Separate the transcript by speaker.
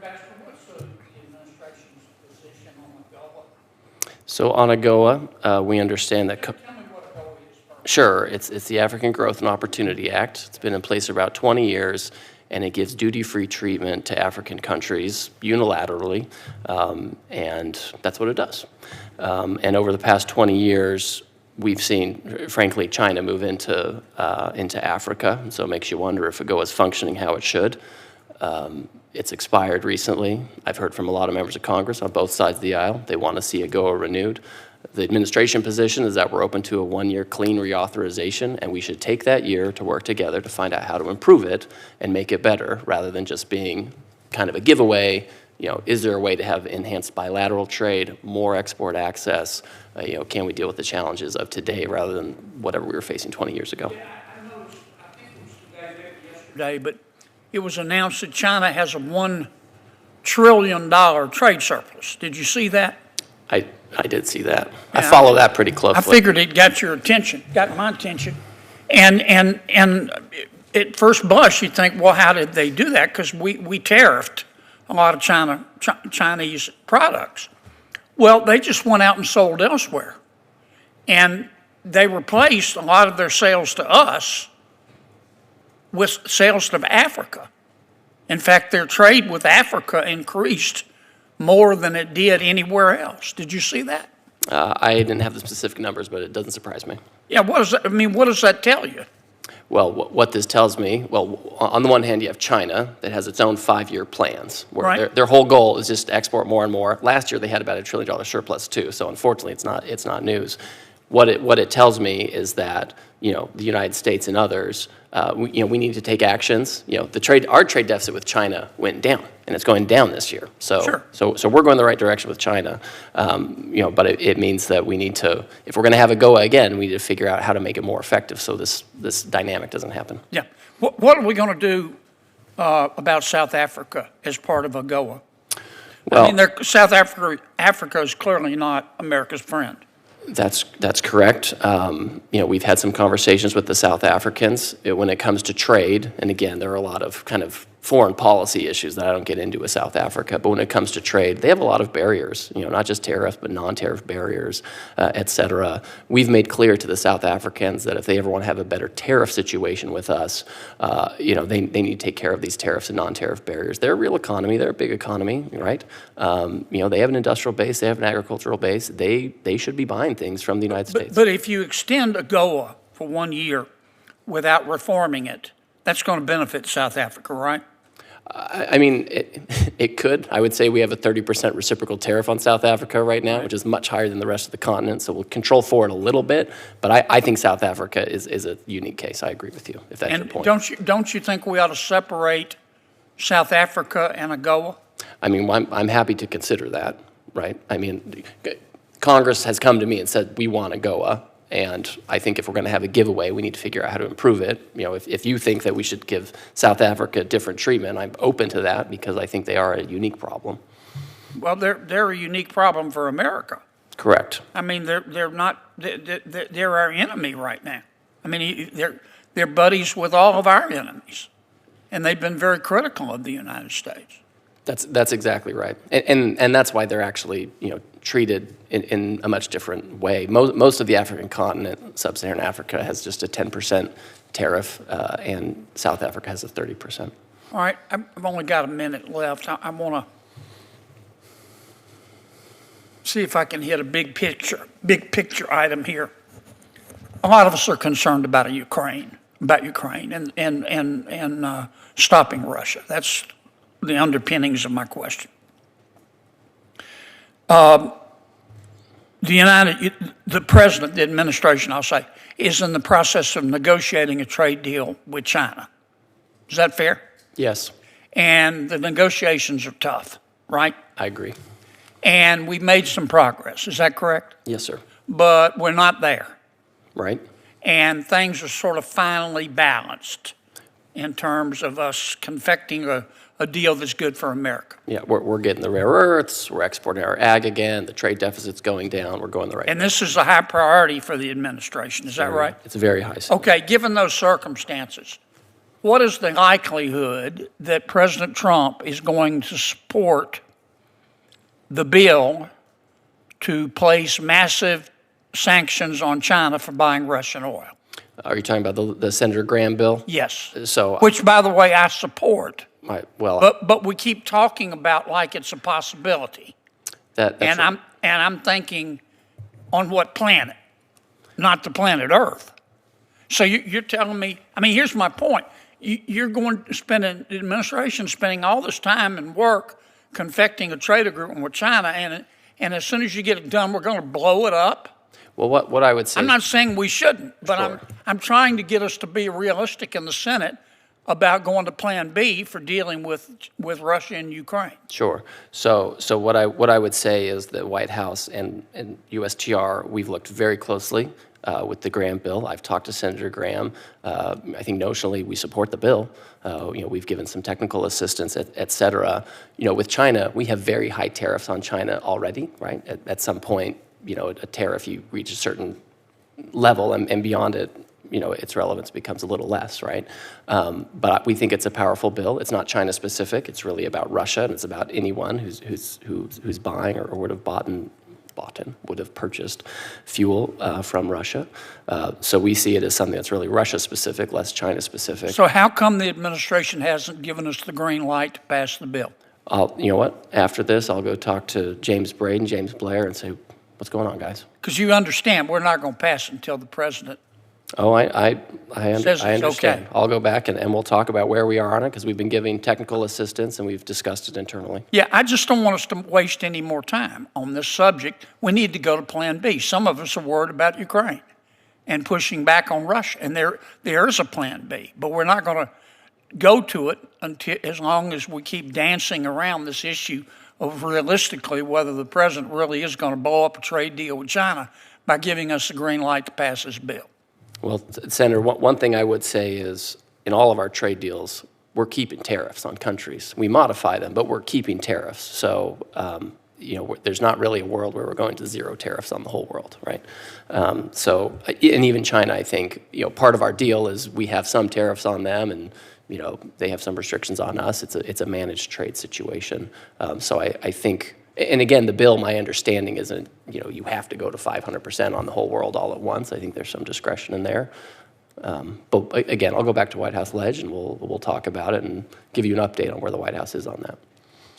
Speaker 1: Baxter, what's the administration's position on AGOA?
Speaker 2: So on AGOA, we understand that...
Speaker 1: Tell me what AGOA is first.
Speaker 2: Sure, it's the African Growth and Opportunity Act. It's been in place for about 20 years, and it gives duty-free treatment to African countries unilaterally, and that's what it does. And over the past 20 years, we've seen, frankly, China move into Africa, so it makes you wonder if AGOA is functioning how it should. It's expired recently. I've heard from a lot of members of Congress on both sides of the aisle. They want to see AGOA renewed. The administration position is that we're open to a one-year clean reauthorization, and we should take that year to work together to find out how to improve it and make it better, rather than just being kind of a giveaway. You know, is there a way to have enhanced bilateral trade, more export access? You know, can we deal with the challenges of today rather than whatever we were facing 20 years ago?
Speaker 1: Yeah, I noticed, I think it was yesterday, but it was announced that China has a $1 trillion trade surplus. Did you see that?
Speaker 2: I did see that.
Speaker 1: Yeah,
Speaker 2: I follow that pretty closely.
Speaker 1: I figured it got your attention, got my attention. And at first blush, you think, well, how did they do that? Because we tariffed a lot of Chinese products. Well, they just went out and sold elsewhere. And they replaced a lot of their sales to us with sales to Africa. In fact, their trade with Africa increased more than it did anywhere else. Did you see that?
Speaker 2: I didn't have the specific numbers, but it doesn't surprise me.
Speaker 1: Yeah, what does that, I mean, what does that tell you?
Speaker 2: Well, what this tells me, well, on the one hand, you have China that has its own 5-year plans, where
Speaker 1: Right.
Speaker 2: their whole goal is just to export more and more. Last year, they had about $1 trillion surplus too, so unfortunately, it's not news. What it tells me is that, you know, the United States and others, we need to take actions. You know, our trade deficit with China went down, and it's going down this year. So,
Speaker 1: Sure.
Speaker 2: so we're going the right direction with China. You know, but it means that we need to, if we're going to have AGOA again, we need to figure out how to make it more effective so this dynamic doesn't happen.
Speaker 1: Yeah. What are we going to do about South Africa as part of AGOA?
Speaker 2: Well,
Speaker 1: I mean, South Africa is clearly not America's friend.
Speaker 2: That's correct. You know, we've had some conversations with the South Africans when it comes to trade, and again, there are a lot of kind of foreign policy issues that I don't get into with South Africa, but when it comes to trade, they have a lot of barriers, you know, not just tariffs, but non-tariff barriers, et cetera. We've made clear to the South Africans that if they ever want to have a better tariff situation with us, you know, they need to take care of these tariffs and non-tariff barriers. They're a real economy, they're a big economy, right? You know, they have an industrial base, they have an agricultural base, they should be buying things from the United States.
Speaker 1: But if you extend AGOA for 1 year without reforming it, that's going to benefit South Africa, right?
Speaker 2: I mean, it could. I would say we have a 30% reciprocal tariff on South Africa right now, which is much higher than the rest of the continent. So we'll control for it a little bit. But I think South Africa is a unique case. I agree with you, if that's your point.
Speaker 1: Don't you think we ought to separate South Africa and AGOA?
Speaker 2: I mean, I'm happy to consider that, right? I mean, Congress has come to me and said, we want AGOA. And I think if we're going to have a giveaway, we need to figure out how to improve it. You know, if you think that we should give South Africa different treatment, I'm open to that because I think they are a unique problem.
Speaker 1: Well, they're a unique problem for America.
Speaker 2: Correct.
Speaker 1: I mean, they're our enemy right now. I mean, they're buddies with all of our enemies, and they've been very critical of the United States.
Speaker 2: That's exactly right, and that's why they're actually, you know, treated in a much different way. Most of the African continent, sub-Saharan Africa, has just a 10% tariff, and South Africa has a 30%.
Speaker 1: All right, I've only got a minute left. I want to see if I can hit a big picture item here. A lot of us are concerned about Ukraine and stopping Russia. That's the underpinnings of my question. The president, the administration, I'll say, is in the process of negotiating a trade deal with China. Is that fair?
Speaker 2: Yes.
Speaker 1: And the negotiations are tough, right?
Speaker 2: I agree.
Speaker 1: And we've made some progress. Is that correct?
Speaker 2: Yes, sir.
Speaker 1: But we're not there.
Speaker 2: Right.
Speaker 1: And things are sort of finally balanced in terms of us confecting a deal that's good for America.
Speaker 2: Yeah, we're getting the rare earths, we're exporting our ag again, the trade deficit's going down, we're going the right
Speaker 1: And this is a high priority for the administration, is that right?
Speaker 2: It's very high.
Speaker 1: Okay, given those circumstances, what is the likelihood that President Trump is going to support the bill to place massive sanctions on China for buying Russian oil?
Speaker 2: Are you talking about the Senator Graham bill?
Speaker 1: Yes.
Speaker 2: So,
Speaker 1: which, by the way, I support.
Speaker 2: well,
Speaker 1: But we keep talking about like it's a possibility.
Speaker 2: that's
Speaker 1: I'm thinking, on what planet? Not the planet Earth. So you're telling me, I mean, here's my point. You're going to spend, the administration spending all this time and work confecting a trade agreement with China, and as soon as you get it done, we're going to blow it up.
Speaker 2: Well, what I would say,
Speaker 1: I'm not saying we shouldn't, but
Speaker 2: Sure.
Speaker 1: I'm trying to get us to be realistic in the Senate about going to Plan B for dealing with Russia and Ukraine.
Speaker 2: Sure. So what I would say is that White House and USTR, we've looked very closely with the Graham bill. I've talked to Senator Graham. I think notionally we support the bill. We've given some technical assistance, et cetera. With China, we have very high tariffs on China already, right? At some point, a tariff, you reach a certain level, and beyond it, its relevance becomes a little less, right? But we think it's a powerful bill. It's not China specific. It's really about Russia, and it's about anyone who's buying or would have purchased fuel from Russia. So we see it as something that's really Russia specific, less China specific.
Speaker 1: So how come the administration hasn't given us the green light to pass the bill?
Speaker 2: You know what? After this, I'll go talk to James Braden, James Blair, and say, what's going on, guys?
Speaker 1: Because you understand we're not going to pass it until the president
Speaker 2: Oh, I
Speaker 1: says it's
Speaker 2: understand.
Speaker 1: okay.
Speaker 2: I'll go back and we'll talk about where we are on it because we've been giving technical assistance and we've discussed it internally.
Speaker 1: Yeah, I just don't want us to waste any more time on this subject. We need to go to Plan B. Some of us are worried about Ukraine and pushing back on Russia, and there is a Plan B, but we're not going to go to it until as long as we keep dancing around this issue of realistically whether the president really is going to blow up a trade deal with China by giving us the green light to pass this bill.
Speaker 2: Well, Senator, one thing I would say is in all of our trade deals, we're keeping tariffs on countries. We modify them, but we're keeping tariffs. So, there's not really a world where we're going to zero tariffs on the whole world, right? And even China, I think, part of our deal is we have some tariffs on them and, they have some restrictions on us. It's a managed trade situation. So I think, and again, the bill, my understanding isn't, you have to go to 500% on the whole world all at once. I think there's some discretion in there. But again, I'll go back to White House Ledge and we'll talk about it and give you an update on where the White House is on that.